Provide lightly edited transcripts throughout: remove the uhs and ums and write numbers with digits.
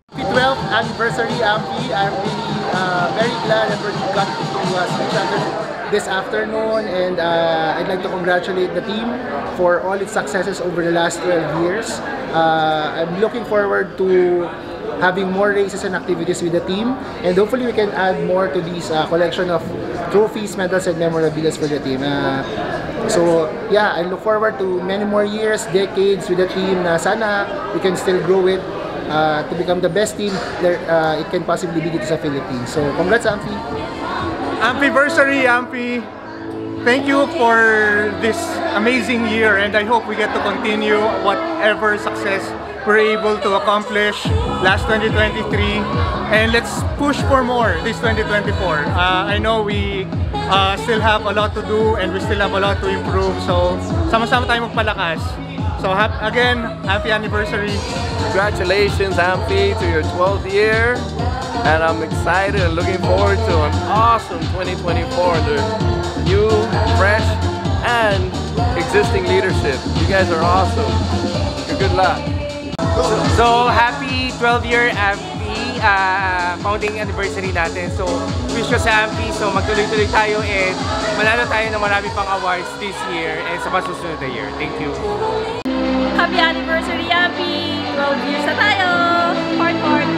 Happy 12th anniversary, Amphi. I'm really very glad that we got to see each other this afternoon, and I'd like to congratulate the team for all its successes over the last 12 years. I'm looking forward to having more races and activities with the team, and hopefully we can add more to this collection of trophies, medals, and memorabilia for the team. So yeah, I look forward to many more years, decades with the team. Sana we can still grow it to become the best team there it can possibly be dito sa Philippines. So congrats, Amphi! Amphiversary, Amphi! Thank you for this amazing year, and I hope we get to continue whatever success we're able to accomplish last 2023, and let's push for more this 2024. I know we still have a lot to do and we still have a lot to improve, so sama-sama tayo magpalakas. So again, happy anniversary! Congratulations, Amphi, to your 12th year, and I'm excited and looking forward to an awesome 2024 under new, fresh, and existing leadership. You guys are awesome. Good luck. So happy 12-year Amphi, founding anniversary natin. So wish ko sa Amphi, so magtuloy-tuloy tayo and manalo tayo ng marami pang awards this year and sa masusunod na year. Thank you. Happy anniversary, Amphi! 12 years na tayo! Heart, heart!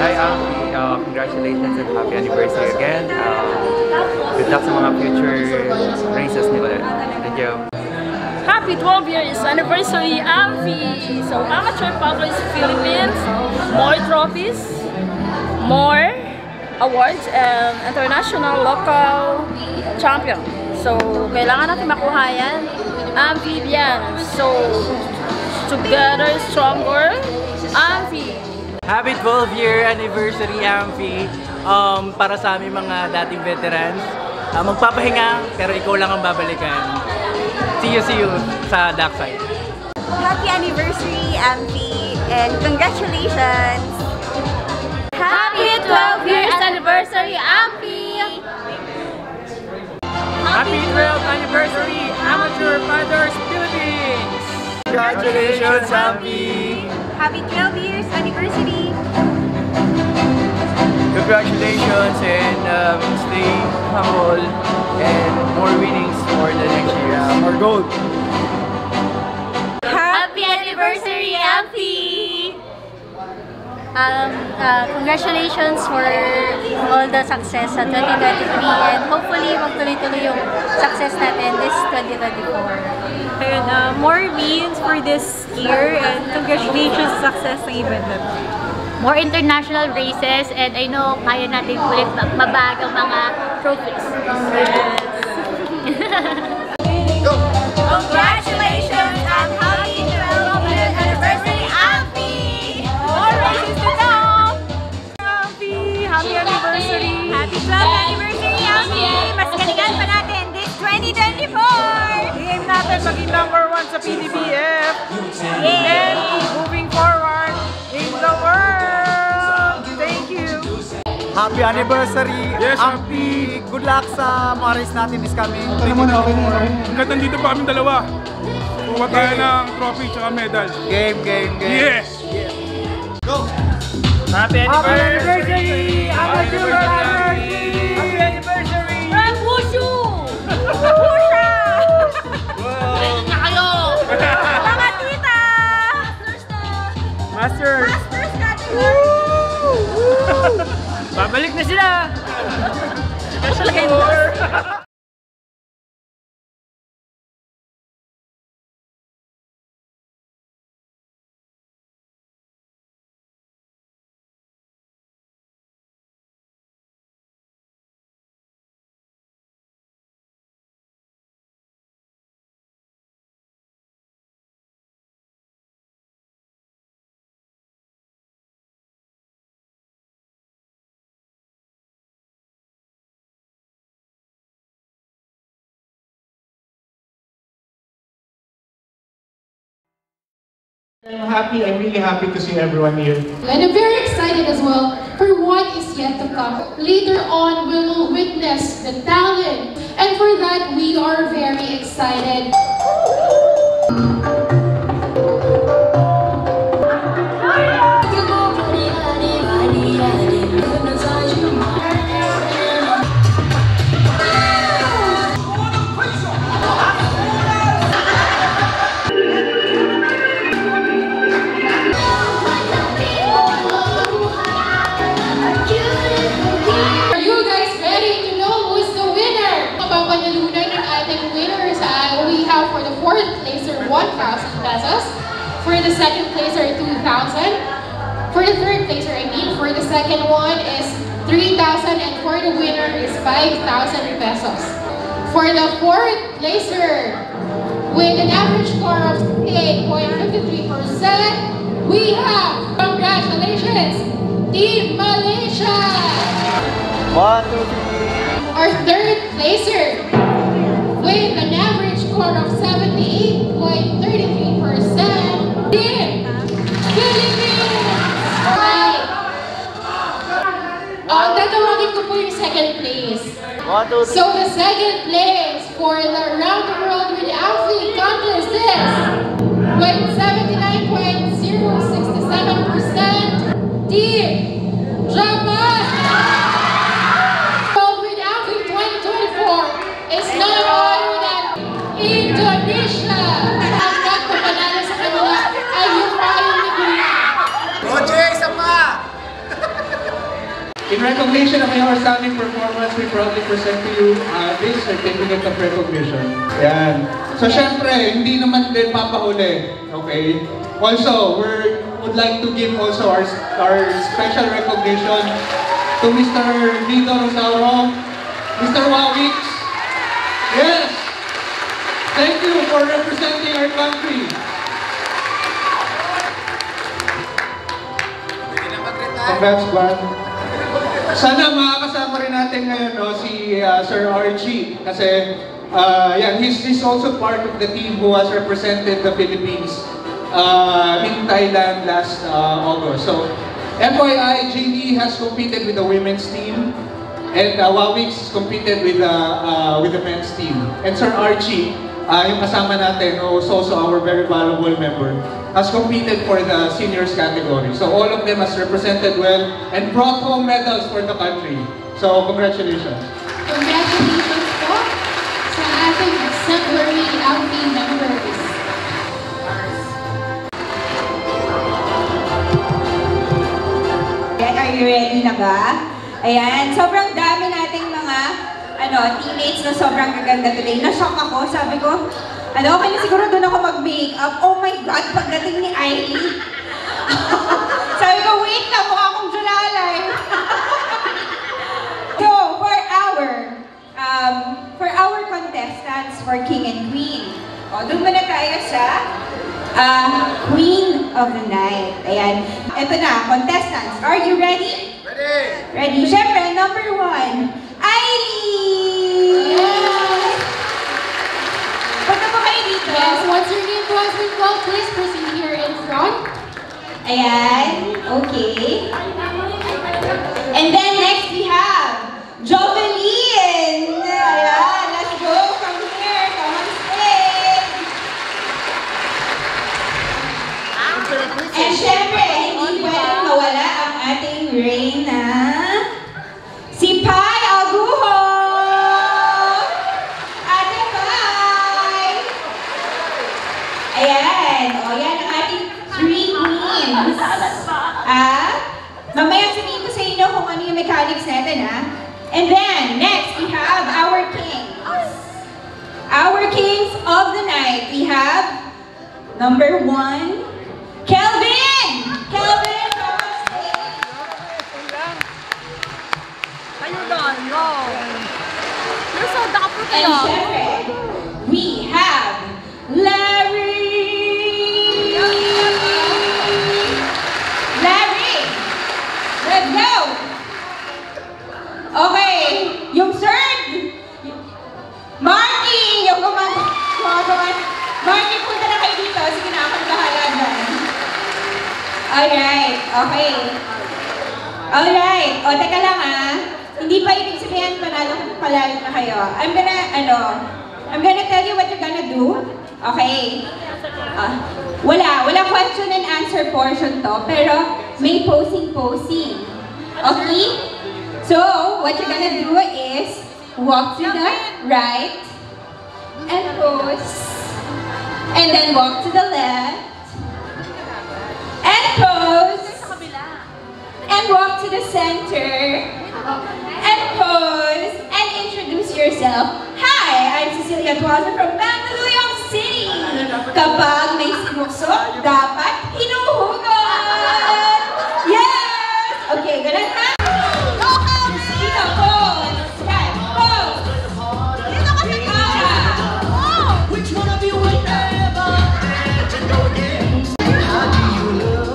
Hi, Amphi! Congratulations and happy anniversary again. Good luck sa mga future races ni ulit. Thank you. Happy 12 years anniversary, Amphi! So, Amateur Pathways Philippines, more trophies, more awards, and international, local champion. So, kailangan natin makuha yan. Amphibian. So, together stronger, Amphi. Happy 12-year anniversary, Amphi. Para sa aming mga dating veterans, magpapahinga pero ikaw lang ang babalikan. See you sa dark side. Happy anniversary, Amphi, and congratulations! Happy 12 years anniversary! Ampy! Happy 12 years anniversary! Congratulations and stay humble and more winnings for the next year. More gold. Happy anniversary, Ampy! Congratulations for all the success sa 2023 and hopefully magtuloy-tuloy yung success natin this 2024. Ayun, more wins for this year and congratulations sa success ng event natin. More international races and I know kaya natin ulit mabag ang mga trophies. Congratulations and happy 12th anniversary, Ampy! More races to come! Ampy! Happy anniversary! Happy 12th anniversary, Ampy! Mas galingan pa natin this 2024! Aim natin maging #1 sa PDBF and moving forward in the world! Thank you! Happy anniversary, Ampy! Good luck sa mga race natin this coming. Hanggat nandito pa kami dalawa. Kuha tayo ng trophy tsaka medal. Game. Yes! Go! Happy anniversary! Happy anniversary! Happy anniversary! From Wushu! Pusha! Wow! Mga tita! Masters! Masters natin! Babalik na sila! I'm really happy to see everyone here. And I'm very excited as well for what is yet to come. Later on, we will witness the talent. And for that, we are very excited. For the fourth placer, 1,000 pesos. For the second placer, 2,000. For the third placer, for the second one is 3,000, and for the winner is 5,000 pesos. For the fourth placer, with an average score of 8.53%, we have, congratulations, Team Malaysia! 1, 2, 3. Our third placer, with an average score of 78.33%, Team Philippines! Right. Tatawagin ko po yung second place. 1, 2, 3. So the second place for the Round the World with Amphy contest is with 79.067%, Team Japan! World with Amphy 2024 is none other than Indonesia! Ang nagpapanalo sa kanila ay yung Royal Negri. Roger, isa pa! In recognition of your outstanding performance, we proudly present to you this certificate of recognition. Yan. So syempre, hindi naman din papahuli. Okay? Also, we would like to give also our special recognition to Mr. Nido Rosauro, Mr. Wawix. Yes! Thank you for representing our country. Congrats, Juan. Sana makakasama rin natin ngayon si Sir RG kasi he's also part of the team who has represented the Philippines in Thailand last August. So, FYI, JD has competed with the women's team and Wawix competed with the men's team. And Sir Archie yung kasama natin, who is also our very valuable member, has competed for the seniors category. So all of them has represented well and brought home medals for the country. So congratulations. Congratulations po sa ating exemplary AMPI members. Are you ready na ba? Ayan, sobrang dami nating mga teammates na sobrang gaganda today. Na-shock ako, sabi ko, okay na siguro doon ako mag-makeup. Oh my God, pagdating ni Ailey. Sabi ko, wait na, mukha akong Julalay. So, for our contestants for King and Queen, doon muna tayo sa Queen of the Night. Ayan. Ito na, contestants. Are you ready? Ready! Ready. Siyempre, number 1, Ailey! Yes! Punta po kayo dito. Yes, once your name has been called, please proceed here in front. Ayan. Okay. And then next we have Jovelyn! Ayan. Let's go from here. Come on stage. And syempre, hindi pwedeng mawala ang ating Reyna. Si Pai Aguho! Ate Pai! Ayan. O, yan ang ating 3 queens. Mamaya sabihin ko sa inyo kung ano yung mechanics natin, And then, next, we have our kings. Our kings of the night. We have number 1, Kelvin! Kelvin, come on stage. Kayo doon, go! Luzon, nakapro And kayo. syempre, we have Larry! Larry! Let's go! Okay, yung third, Marky! Yung gumagawa. Marky, punta na kayo dito. Sige na, ako bahala dyan. Alright, okay. Alright, o teka lang hindi pa ibig sabihin panalo na kayo. I'm gonna tell you what you're gonna do. Okay? Wala question and answer portion to, pero may posing. Okay? So, what you're gonna do is walk to the right and pose. And then walk to the left and pose. And walk to the center and pose and introduce yourself. Hi, I'm Cecilia Tuaza from Mandaluyong City. Kapag may sinusok, dapat hinuhugot. Yes! Okay, ganun na. Dito, pose. Right, pose. Dito ka sa kaya. Which one of you will ever dare to go again? How do you love?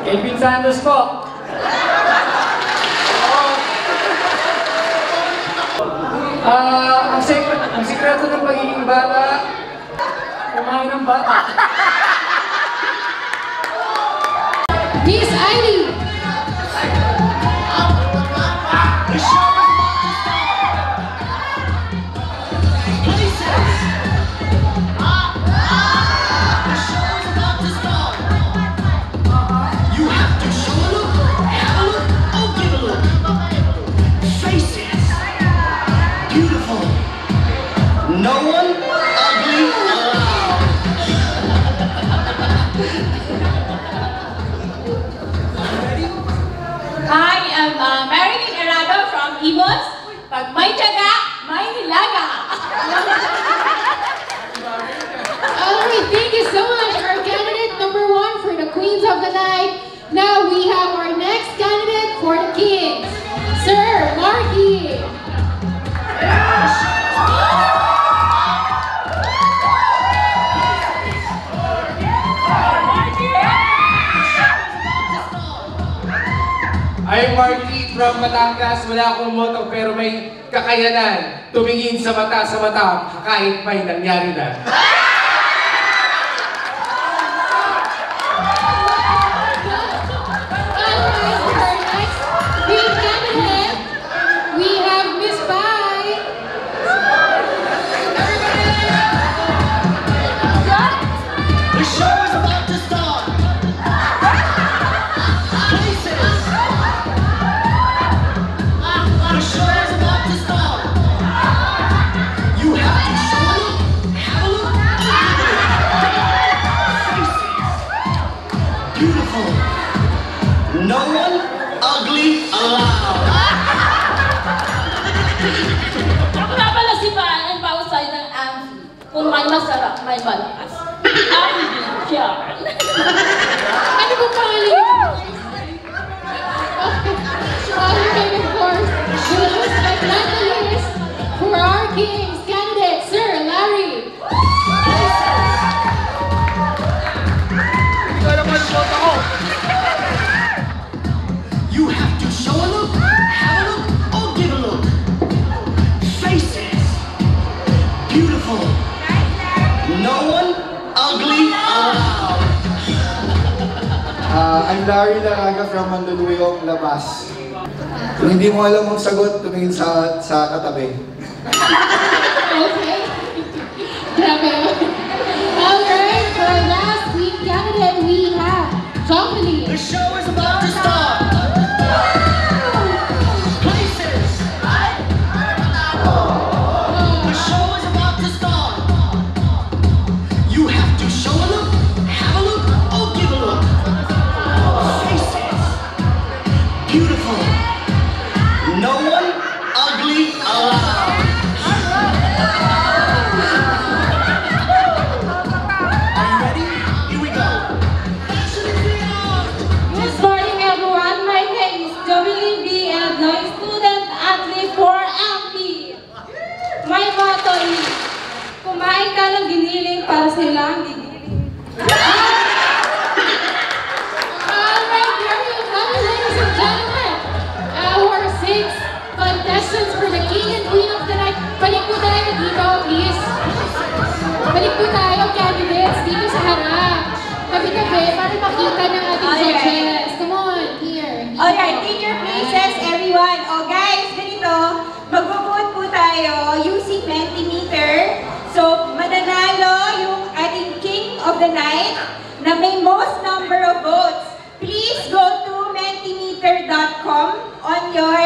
Kelvin Santos po. Ang sikreto ng pagiging bata, kumain ng bata. Miss Ailey! No one ugly allowed. Hi, I'm Marilyn Errado from Imos. Pag may tiyaga, may nilaga. Alright, thank you so much, our candidate number 1 for the Queens of the Night. Now we have our next candidate for the Kings, Sir Marky. I'm Marky from Batangas. Wala akong moto pero may kakayanan. Tumingin sa mata kahit may nangyari na. We have beautiful. No one ugly allowed. Ako nga pala si Paan, bawat side ng Amphi. Kung may masarap, may malakas. Amphi, yan. Ano ba pangalan? Okay, of course, we'll just like the list for our Kings candidate, Sir Larry. You have to show a look, have a look, or give a look. Faces, beautiful. No one ugly allowed. I'm Larry Laraga from Mandaluyong, Labas. Kung hindi mo alam ang sagot, tumingin sa katabi. Okay. Grabe. Alright, for our last week candidate, we have Chocolate. The show is about to start. Places. The show is about to start. You have to show a look, have a look, or give a look. Faces, beautiful. No one ugly allowed. Are you ready? Here we go. Good morning, everyone. My name is Jovelyn B. and I'm student athlete for Amphi. My motto is, kumain ka ng giniling para sa ilang gigiling. Alright, here you have it, ladies and gentlemen. Our 6 contestants for the King and Queen of the Night. Balik po tayo dito, please. Balik po tayo, candidates, dito sa harap. Tabi-tabi, para makita ng ating judges. Come on, here. Alright, take your places, everyone. Oh guys, ganito, magbo-vote po tayo using Mentimeter. So, mananalo yung ating King of the Night na may most number of votes. Please go to mentimeter.com on your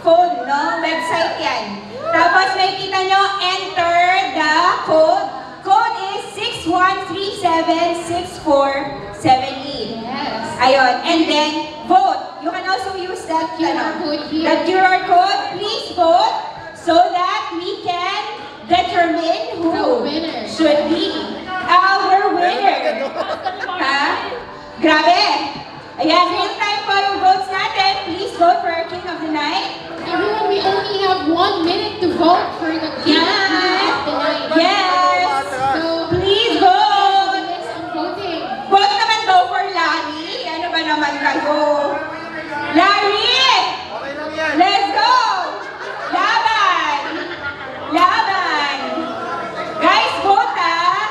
phone, no? Website yan. Tapos makikita nyo, enter the code. Code is 61376478. Yes. Ayun, and then vote. You can also use that QR code here. That QR code. Please vote so that we can determine who The winner. should be our winner. Ha? Grabe! Ayan, real time po yung votes natin. Please vote for our King of the Night. Everyone, we only have 1 minute to vote for the King and Queen of the Night. Yes! So, Please vote! bilis ang voting. Vote naman daw for Larry. Ano ba naman kayo? Larry! Let's go! Laban! Laban! Guys, vote ha!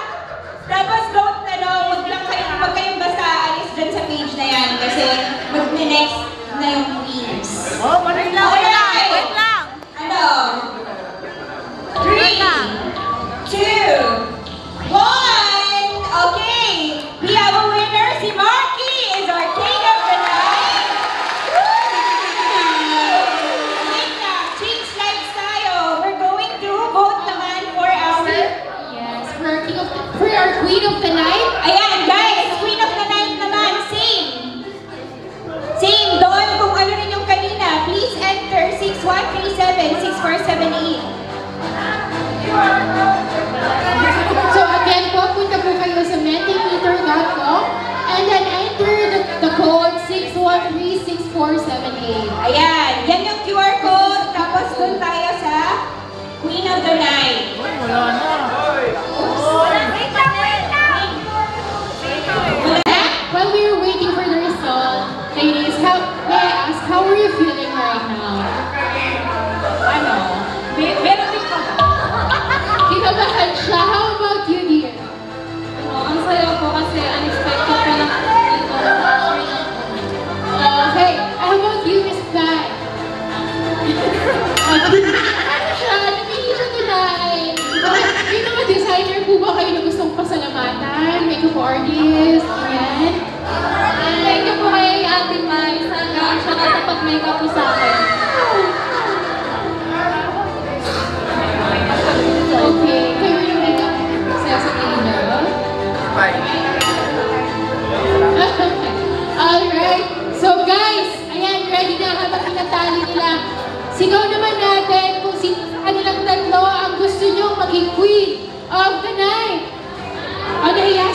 Tapos vote huwag kayong basta alis dyan sa page na yan kasi mag-next na yung queens. Oh, wait lang, wait lang, wait lang. Ano? 3, 2, 1. Okay, we have a winner. Si Marky is our King of the Night. Wait lang, change lives tayo. We're going to vote naman for our... Yes, for our Queen of the Night. Ayan, guys, Queen of the Night naman, same. Same, doon kung ano rin yung kanina. Please enter 61376478. So again po, punta po kayo sa mentimeter.com and then enter the code 6136478. Ayan, yan yung QR code. Tapos doon tayo sa Queen of the Night. Wala na. While we were waiting for the result, ladies, may I ask, how are you feeling right now? Ano? Meron din pa. Kinabahan siya. How about you, dear? Ang saya po kasi unexpected pa lang dito. Okay, how about you, Miss Pat?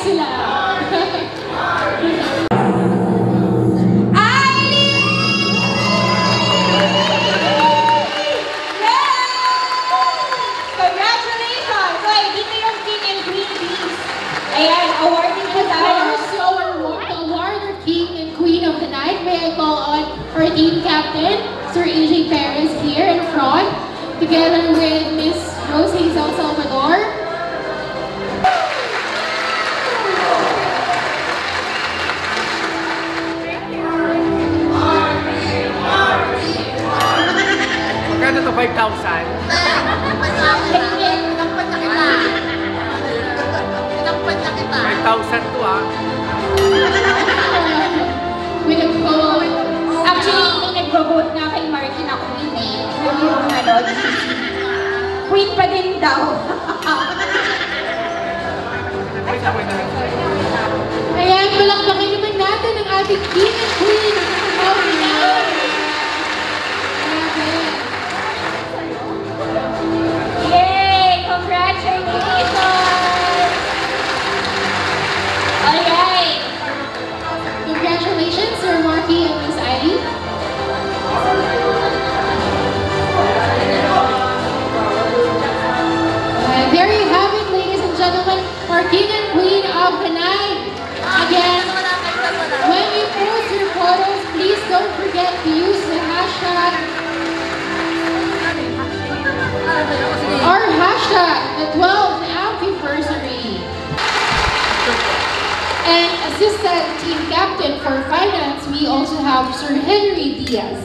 sila. Congratulations! So, dito yung King and Queen Bees. Ayan, awarding po tayo. So, to award our King and Queen of the night, may I call on our team captain, Sir AJ Perez here in front, together with Miss Rosie El Salvador. Magkano to? 5,000? Tinakpan na kita. Tinakpan na kita. 5,000 to ah. Actually, may nag-vote nga kay Marky na Queen eh. Yung ano, Queen pa din daw. Ayan, palakpakin naman natin ang ating King and Queen of the night. Yay! Congratulations! Alright! Congratulations, Sir Marky and Miss Ivy. There you have it, ladies and gentlemen, our King and Queen of the night. Again, when you post your photos, please don't forget to use the hashtag, our hashtag, the 12th anniversary. And assistant team captain for finance, we also have Sir Henry Diaz.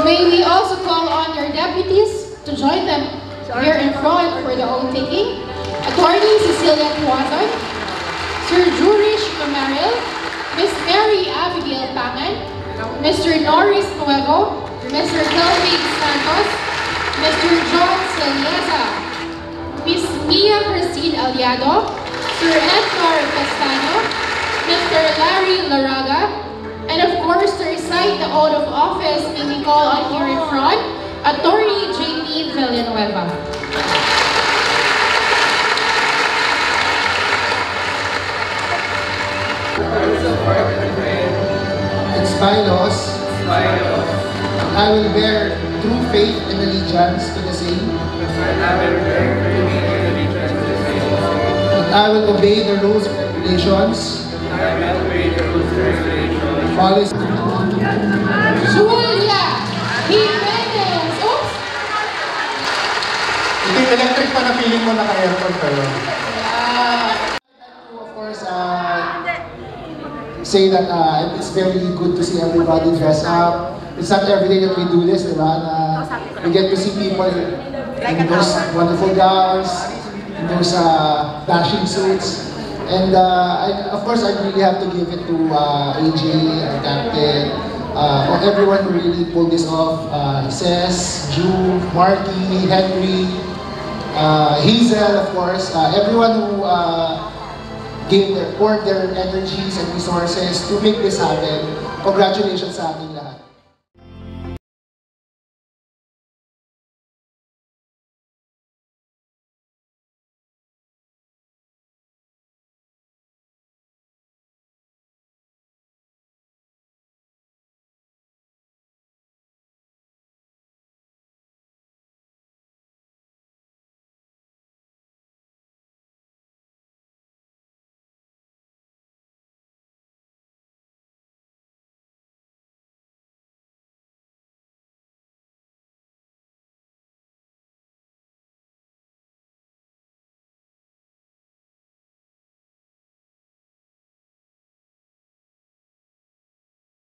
May we also call on your deputies to join them here in front for the oath taking. Attorney Cecilia Tuazon, Sir Jurish Mamaril, Miss Mary Abigail Pangan, Mr. Norris Nuevo, Mr. Kelvin Santos, Mr. John Saliesa, Miss Mia Christine Aliado, Sir Edgar Castano, Mr. Larry Laraga, and of course, to recite the oath of office, may we call on here in front, Attorney Jamie Villanueva. In Spinos, I will bear true faith and allegiance to the same. I will obey the rules and regulations. Always. Julia Jimenez. Oops! Hindi electric pa na feeling mo naka-aircon kayo. Of course, say that it's very good to see everybody dress up. It's not every day that we do this, diba? We get to see people in those wonderful gowns, in those dashing suits. And of course, I really have to give it to AJ, our captain, everyone who really pulled this off. Cess, Ju, Marky, Henry, Hazel, of course. Everyone who poured their energies and resources to make this happen. Congratulations sa ating lahat.